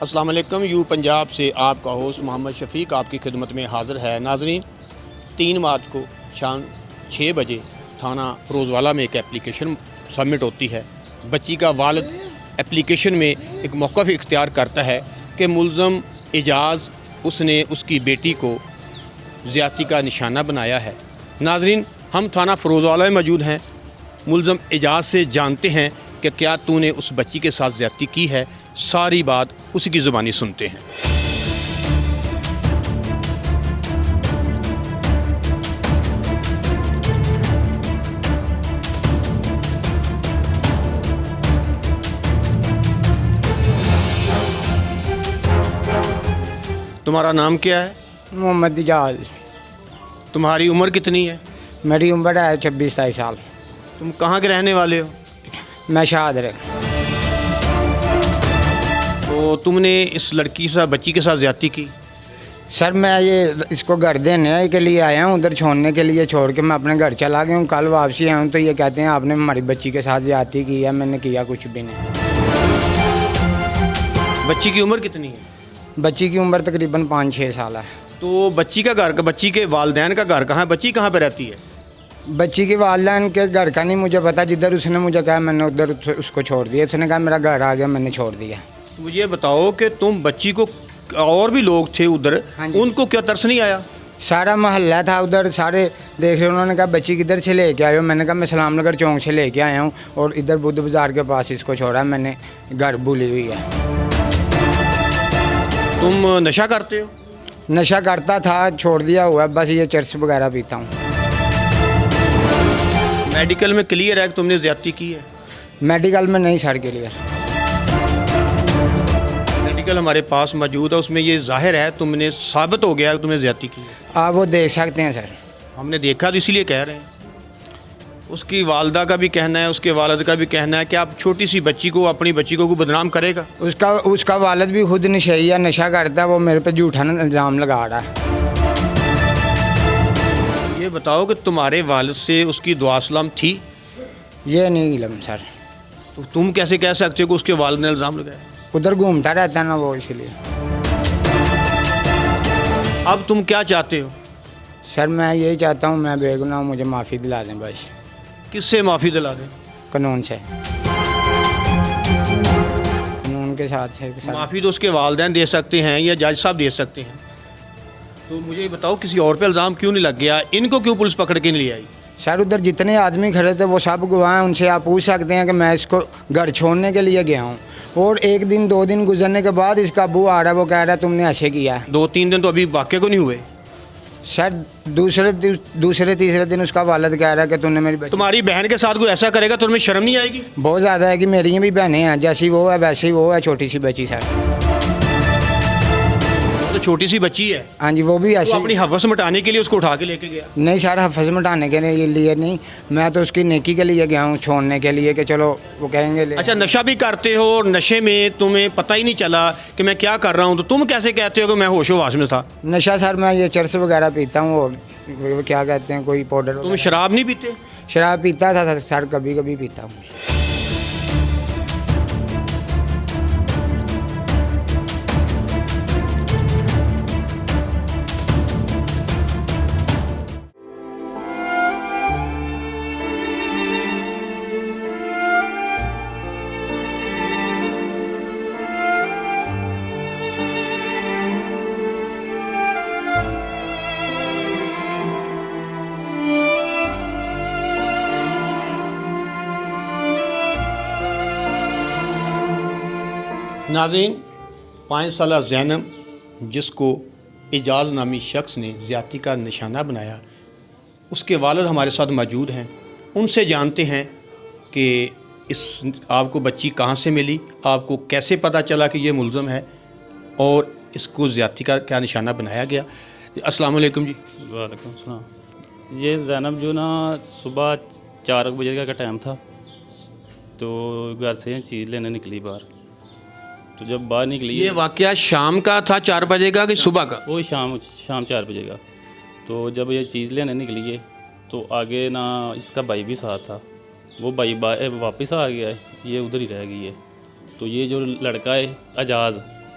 अस्सलाम वालेकुम। यू पंजाब से आपका होस्ट मोहम्मद शफीक आपकी खिदमत में हाज़िर है। नाज़रीन, 3 मार्च को शाम 6 बजे थाना फ़रोज़वाला में एक एप्लीकेशन सबमिट होती है। बच्ची का वालिद एप्लीकेशन में एक मौक़िफ़ इख्तियार करता है कि मुल्ज़म एजाज़ उसने उसकी बेटी को ज़्यादती का निशाना बनाया है। नाज़रीन, हम थाना फ़रोज़वाला में मौजूद हैं। मुल्ज़म एजाज़ से जानते हैं कि क्या तूने उस बच्ची के साथ ज़्यादती की है। सारी बात उसी की ज़ुबानी सुनते हैं। तुम्हारा नाम क्या है? मोहम्मद इजाज़। तुम्हारी उम्र कितनी है? मेरी उम्र है 26-27 साल। तुम कहाँ के रहने वाले हो? मैं शाहदर। तो तुमने इस लड़की से बच्ची के साथ ज़्यादती की? सर मैं ये इसको घर देने के लिए आया हूँ, उधर छोड़ने के लिए छोड़ के मैं अपने घर चला गया हूँ। कल वापसी आया हूँ तो ये कहते हैं आपने हमारी बच्ची के साथ ज़्यादती की है। मैंने किया कुछ भी नहीं। बच्ची की उम्र कितनी है? बच्ची की उम्र तकरीबन 5-6 साल है। तो बच्ची के वालिदैन का घर कहाँ है? बच्ची कहाँ पे रहती है? बच्ची के वालिदैन के घर का नहीं मुझे पता। जिधर उसने मुझे कहा मैंने उधर उसको छोड़ दिया। उसने कहा मेरा घर आ गया, मैंने छोड़ दिया। मुझे ये बताओ कि तुम बच्ची को, और भी लोग थे उधर, हाँ जी। उनको क्या तरस नहीं आया? सारा मोहल्ला था उधर, सारे देख रहे। उन्होंने कहा बच्ची किधर से लेके आए हो? मैंने कहा मैं सलाम नगर चौक से लेके आया हूँ और इधर बुद्ध बाज़ार के पास इसको छोड़ा। मैंने घर भूली हुई है। तुम नशा करते हो? नशा करता था, छोड़ दिया हुआ है। बस ये चरस वगैरह पीता हूँ। मेडिकल में क्लियर है कि तुमने ज़्यादती की है? मेडिकल में नहीं सर, के लिए मेडिकल हमारे पास मौजूद है, उसमें ये जाहिर है, तुमने साबित हो गया कि तुमने ज़्यादती की है। आप वो देख सकते हैं सर। हमने देखा तो इसीलिए कह रहे हैं। उसकी वालदा का भी कहना है, उसके वालिद का भी कहना है कि आप छोटी सी बच्ची को, अपनी बच्ची को बदनाम करेगा। उसका वालिद भी खुद नशेई है, नशा करता है। वो मेरे पे झूठा इल्ज़ाम लगा रहा है। ये बताओ कि तुम्हारे वालिद से उसकी दुआ सलाम थी? ये नहीं इल्म सर। तो तुम कैसे कह सकते हो कि उसके वालिद ने इल्ज़ाम लगाया? उधर घूमता रहता है ना वो, इसलिए। अब तुम क्या चाहते हो? सर मैं यही चाहता हूँ, मैं बेगुनाह हूँ, मुझे माफ़ी दिला दें बस। किससे माफ़ी दिला दें? कानून से, कानून के साथ माफ़ी तो उसके वालिदैन दे सकते हैं या जज साहब दे सकते हैं। तो मुझे ये बताओ, किसी और पे इल्ज़ाम क्यों नहीं लग गया? इनको क्यों पुलिस पकड़ के नहीं ले आई? सर उधर जितने आदमी खड़े थे वो सब गवाह हैं। उनसे आप पूछ सकते हैं कि मैं इसको घर छोड़ने के लिए गया हूँ और 1 दिन 2 दिन गुजरने के बाद इसका अबू आ रहा है, वो कह रहा है तुमने ऐसे किया है। 2-3 दिन तो अभी वाक़े को नहीं हुए। सर दूसरे तीसरे दिन उसका वालिद कह रहा है कि तूने मेरी बच्ची। तुम्हारी बहन के साथ कोई ऐसा करेगा तो तुम्हें शर्म नहीं आएगी? बहुत ज़्यादा है कि मेरी भी बहनें हैं, जैसी वो है वैसे ही वो है, छोटी सी बच्ची सर। तो छोटी सी बच्ची है। हाँ जी, वो भी तो ऐसी। अपनी हवस मिटाने के लिए उसको उठा के लेके गया? नहीं सर, हफ़ज़ मिटाने के लिए नहीं, मैं तो उसकी नेकी के लिए गया हूँ, छोड़ने के लिए कि चलो वो कहेंगे ले। अच्छा, नशा भी करते हो और नशे में तुम्हें पता ही नहीं चला कि मैं क्या कर रहा हूँ, तो तुम कैसे कहते हो कि मैं होशो-हवास में था? नशा सर मैं ये चरस वगैरह पीता हूँ और वो क्या कहते हैं, कोई पाउडर। तुम शराब नहीं पीते? शराब पीता था सर, कभी कभी पीता हूँ। नाज़रीन, 5 साला ज़ैनब, जिसको एजाज़ नामी शख्स ने ज़्यादती का निशाना बनाया, उसके वालिद हमारे साथ मौजूद हैं। उनसे जानते हैं कि आपको बच्ची कहाँ से मिली, आपको कैसे पता चला कि ये मुल्ज़म है और इसको ज़्यादती का क्या निशाना बनाया गया। अस्सलाम वालेकुम जी। वालेकुम सलाम। ये ज़ैनब जो ना सुबह 4 बजे का टाइम था, तो घर से चीज़ लेने निकली बाहर। तो जब बाहर निकली, ये वाक़या शाम का था 4 बजे का कि सुबह का? वही शाम 4 बजे का। तो जब ये चीज़ लेने निकली है तो आगे ना इसका भाई भी साथ था। वो भाई वापस आ गया है, ये उधर ही रह गई है। तो ये जो लड़का है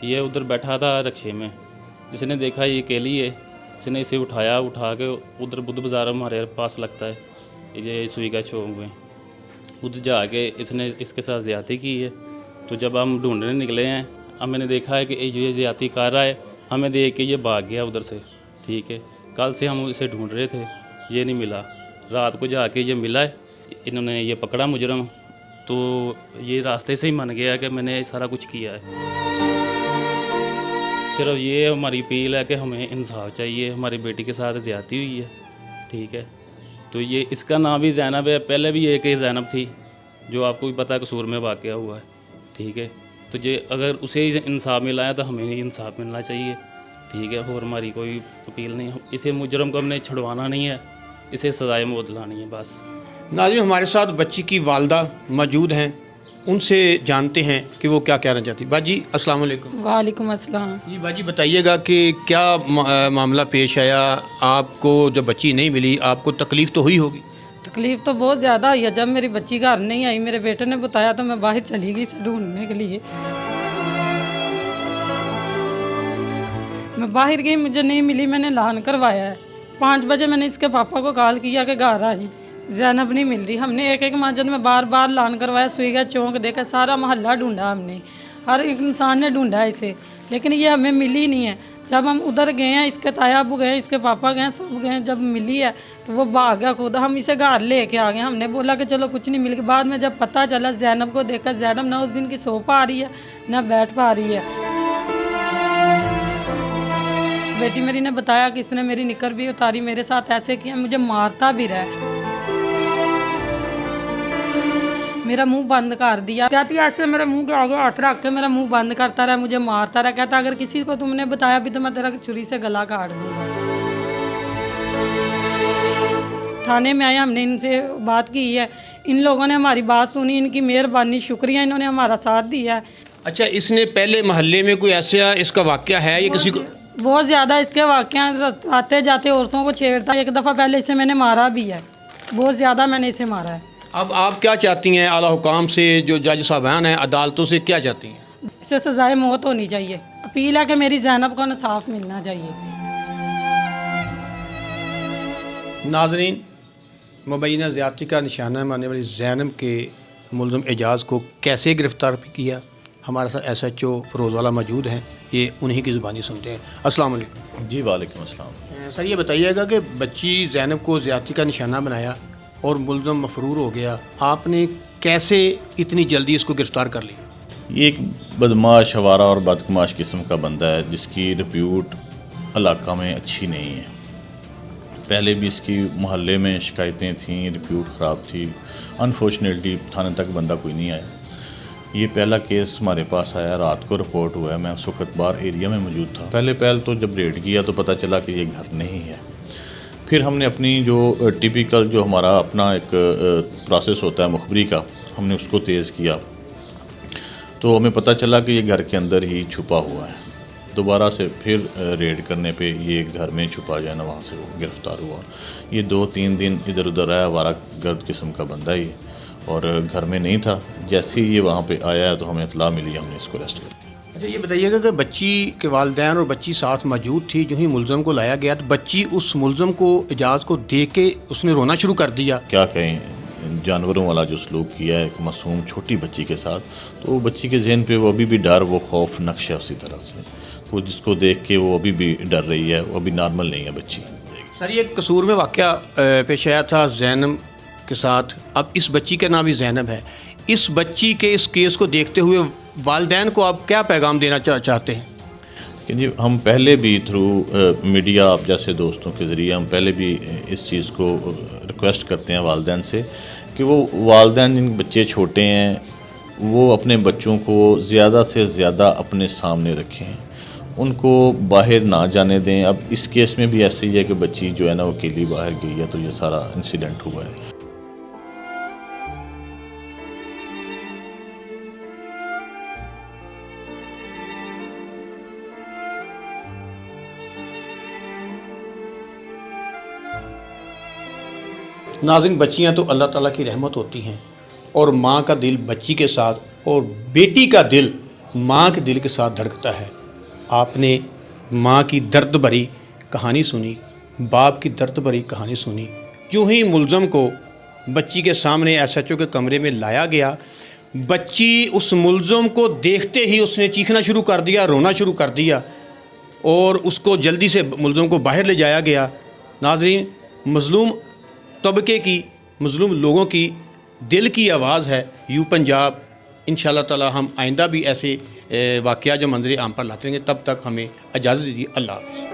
ये उधर बैठा था रक्शे में, इसने देखा ये अकेली है, इसने इसे उठाया, उठा के उधर बुद्ध बाज़ार हमारे पास लगता है, ये सुई का चौक में, उधर जाके इसने इसके साथ ज़्यादती की है। तो जब हम ढूंढने निकले हैं, अब मैंने देखा है कि ये ज़्यादती कर रहा है, हमें देख के ये भाग गया उधर से। ठीक है, कल से हम इसे ढूंढ रहे थे, ये नहीं मिला, रात को जाके ये मिला है, इन्होंने ये पकड़ा मुजरम, तो ये रास्ते से ही मान गया कि मैंने सारा कुछ किया है। सिर्फ ये हमारी अपील है कि हमें इंसाफ चाहिए, हमारी बेटी के साथ ज़्यादती हुई है। ठीक है, तो ये इसका नाम भी ज़ैनब है, पहले भी एक ही ज़ैनब थी जो आपको भी पता है कसूर में वाक़या हुआ है। ठीक है, तो ये अगर उसे ही इंसाफ मिला है तो हमें ही इंसाफ मिलना चाहिए। ठीक है, और हमारी कोई अपील नहीं, इसे मुजरम को हमने छुड़वाना नहीं है, इसे सज़ाए मौत दिलानी है बस। नाज़रीन, हमारे साथ बच्ची की वालदा मौजूद हैं, उनसे जानते हैं कि वो क्या कहना चाहती। बाजी अस्सलाम वालेकुम। वालेकुम अस्सलाम। जी बाजी, बताइएगा कि क्या मामला पेश आया, आपको जब बच्ची नहीं मिली आपको तकलीफ़ तो हुई होगी? तकलीफ़ तो बहुत ज़्यादा हुई है। जब मेरी बच्ची घर नहीं आई, मेरे बेटे ने बताया तो मैं बाहर चली गई इसे ढूंढने के लिए। मैं बाहर गई, मुझे नहीं मिली, मैंने ऐलान करवाया है। 5 बजे मैंने इसके पापा को कॉल किया कि घर आई, ज़ैनब नहीं मिल रही। हमने एक मस्जिद में बार बार ऐलान करवाया, सुईगा चौंक देखा, सारा मोहल्ला ढूंढा हमने, हर एक इंसान ने ढूंढा इसे, लेकिन ये हमें मिली नहीं है। जब हम उधर गए हैं, इसके ताया अबू गए, इसके पापा गए, सब गए, जब मिली है तो वो भाग गया खुद। हम इसे घर लेके आ गए, हमने बोला कि चलो कुछ नहीं मिल गया। बाद में जब पता चला, ज़ैनब को देखा, ज़ैनब ना उस दिन की सो पा रही है ना बैठ पा रही है। बेटी मेरी ने बताया कि इसने मेरी निकर भी उतारी, मेरे साथ ऐसे किया, मुझे मारता भी रहा, मेरा मुंह बंद कर दिया। कहती ऐसे मेरे मुंह के आगे हाथ रख के मेरा मुंह बंद करता रहा, मुझे मारता रहा। कहता अगर किसी को तुमने बताया भी तो मैं तेरा छुरी से गला काट दूंगा। थाने में आए, हमने इनसे बात की है, इन लोगों ने हमारी बात सुनी, इनकी मेहरबानी, शुक्रिया, इन्होंने हमारा साथ दिया है। अच्छा, इसने पहले मोहल्ले में कोई ऐसा इसका वाक़या है या किसी को? बहुत ज़्यादा इसके वाक़या, आते जाते औरतों को छेड़ता। एक दफ़ा पहले इसे मैंने मारा भी है, बहुत ज़्यादा मैंने इसे मारा है। अब आप क्या चाहती हैं आला हुकाम से, जो जज साहबान हैं, अदालतों से क्या चाहती हैं? इसे सजाए मौत होनी चाहिए। अपील है कि मेरी ज़ैनब को इंसाफ मिलना चाहिए। नाज़रीन, मुबैना ज़्यादती का निशाना मानने वाली ज़ैनब के मुल्ज़िम एजाज़ को कैसे गिरफ़्तार किया, हमारे साथ SHO फ़रोज़वाला मौजूद हैं, ये उन्हीं की ज़ुबानी सुनते हैं। अस्सलाम वालेकुम। जी वालेकुम अस्सलाम। सर, ये बताइएगा कि बच्ची ज़ैनब को ज़्यादती का निशाना बनाया और मुल्ज़िम मफरूर हो गया, आपने कैसे इतनी जल्दी इसको गिरफ़्तार कर लिया? ये एक बदमाश, हवारा और बदकमाश किस्म का बंदा है जिसकी रिप्यूट इलाका में अच्छी नहीं है। पहले भी इसकी मोहल्ले में शिकायतें थीं, रिप्यूट ख़राब थी। अनफॉर्चुनेटली थाने तक बंदा कोई नहीं आया। ये पहला केस हमारे पास आया, रात को रिपोर्ट हुआ है, मैं उस वक्त बाहर एरिया में मौजूद था। पहले तो जब रेड किया तो पता चला कि ये घर नहीं है। फिर हमने अपनी जो टिपिकल जो हमारा अपना एक प्रोसेस होता है मुखबरी का, हमने उसको तेज़ किया तो हमें पता चला कि ये घर के अंदर ही छुपा हुआ है। दोबारा से फिर रेड करने पे ये घर में छुपा जाए ना, वहाँ से वो गिरफ़्तार हुआ। ये 2-3 दिन इधर उधर आया, वारा गर्द किस्म का बंदा ही, और घर में नहीं था। जैसे ही ये वहाँ पे आया है तो हमें इत्तला मिली, हमने इसको अरेस्ट कर दिया। अच्छा, ये बताइएगा कि बच्ची के वालिदैन और बच्ची साथ मौजूद थी, जो ही मुल्ज़िम को लाया गया तो बच्ची उस मुल्ज़िम को एजाज़ को देख के उसने रोना शुरू कर दिया। क्या कहें, जानवरों वाला जो सलूक किया है एक मासूम छोटी बच्ची के साथ, तो वो बच्ची के जहन पे वो अभी भी डर, वो खौफ नक्श है उसी तरह से, वो जिसको देख के वो अभी भी डर रही है, वो अभी नॉर्मल नहीं है बच्ची। सर, ये कसूर में वाक़या पेश आया था ज़ैनब के साथ, अब इस बच्ची का नाम भी ज़ैनब है। इस बच्ची के इस केस को देखते हुए वालिदैन को आप क्या पैगाम देना चाहते हैं? कि जी हम पहले भी थ्रू मीडिया, आप जैसे दोस्तों के ज़रिए हम पहले भी इस चीज़ को रिक्वेस्ट करते हैं वालिदैन से कि वो वालिदैन, जिन बच्चे छोटे हैं, वो अपने बच्चों को ज़्यादा से ज़्यादा अपने सामने रखें, उनको बाहर ना जाने दें। अब इस केस में भी ऐसे ही है कि बच्ची जो है ना वो अकेली बाहर गई है, तो ये सारा इंसिडेंट हुआ है। नाज़रीन, बच्चियां तो अल्लाह ताला की रहमत होती हैं और माँ का दिल बच्ची के साथ और बेटी का दिल माँ के दिल के साथ धड़कता है। आपने माँ की दर्द भरी कहानी सुनी, बाप की दर्द भरी कहानी सुनी। यूँ ही मुलज़म को बच्ची के सामने एसएचओ के कमरे में लाया गया। बच्ची उस मुलज़म को देखते ही उसने चीखना शुरू कर दिया, रोना शुरू कर दिया और उसको जल्दी से मुलज़म को बाहर ले जाया गया। नाज़रीन, मज़लूम तबके की, मज़लूम लोगों की दिल की आवाज़ है यू पंजाब। इंशाअल्लाह ताला हम आइंदा भी ऐसे वाक़या जो मंजर आम पर लाते रहेंगे। तब तक हमें इजाज़त दीजिए। अल्लाह हाफ़िज़।